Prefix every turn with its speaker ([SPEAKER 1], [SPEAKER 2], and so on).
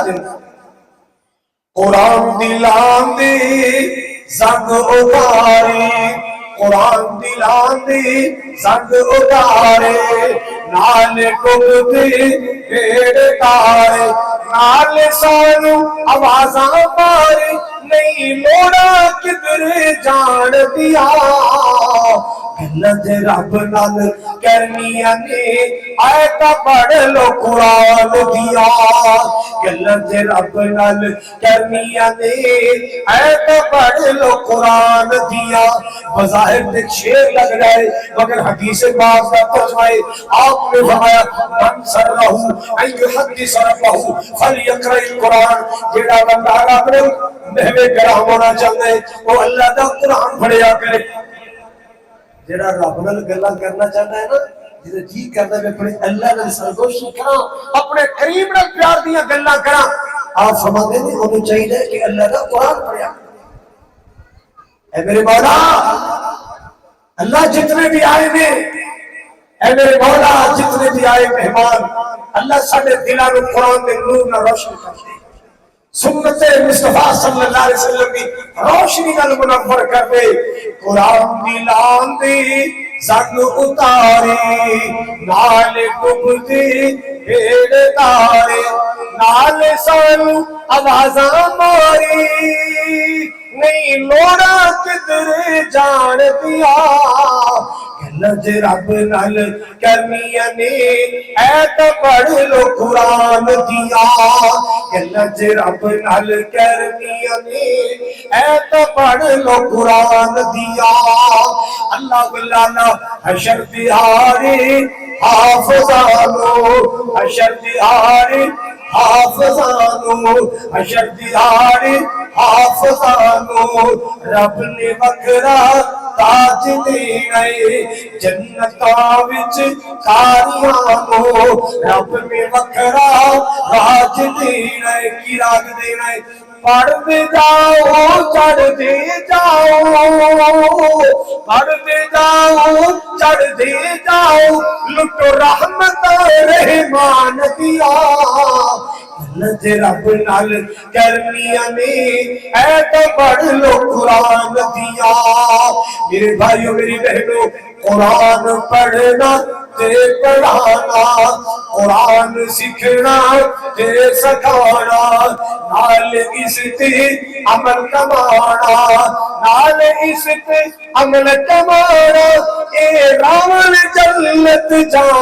[SPEAKER 1] دن قرآن دلان دی زنگ اتارے قرآن دلان دی زنگ اتارے نال ڈبدے پیڑ تارے نال سانو آوازاں مارے نہیں لوڑا کدھر جان دیا گلت رب نال کرنیاں نے آیتاں پڑھ لو قرآن دیا گلت رب نال کرنیاں نے آیتاں پڑھ لو قرآن دیا بظاہر ایک شعر لگ رہا ہے مگر حدیث پاک کا ترجمہ آپ نے فرمایا من سرہ ان یحدث ربہ فلیقرأ القرآن جیڑا بندہ اپنے محو کرام ہونا چاہتا ہے وہ اللہ دا قرآن پڑھیا کرے جیڑا رب نال گلاں کرنا چاہتا ہے نا جے جی کردا ہے اپنے اللہ نال سرگوشی کراں اپنے قریب نال پیار دیاں گلاں کراں آپ فرماتے ہیں انہوں چاہیے کہ اللہ دا قرآن پڑھیا اے میرے مولا اللہ جتنے بھی آئے نے اے میرے مولا جتنے بھی آئے مہمان اللہ ساڈے دلاں نوں قرآن دے نور نال روشن کر دے سنت مصطفیٰ صلی اللہ علیہ وسلم کی روشنی نال منور کر دے قرآن دلان دی زنگ اتارے نال ڈبدے پیڑ تارے نال سانو آوازاں ماری نہیں لوڑا کدھر جان دیا گلت رب نال کرنیاں نے ایتاں پڑھ لو قرآن دیا گلت رب نال کرنیاں نے ایتاں پڑھ لو قرآن دیا اللہ بلانا حشر دیارے حافظانو حشر دیارے حافظانو حشر دیارے حافظانو رب نے وکھرا تاج دینا ہے جنتاں وچ کاریاں رب نے وکھرا تاج دینا ہے کی راج دینا ہے پڑھتے جاؤ چڑھتے جاؤ پڑھتے جاؤ چڑھتے جاؤ لٹو رحمت رحمان دیا گلت رب نال کرنیاں نے ایتاں پڑھ لو قرآن دیا میرے بھائیو میری بہنوں قرآن پڑھنا تے پڑھانا قرآن سکھنا تے سکھانا نال اس تے عمل کمانا نال اس تے عمل کمانا اے راول جنت جان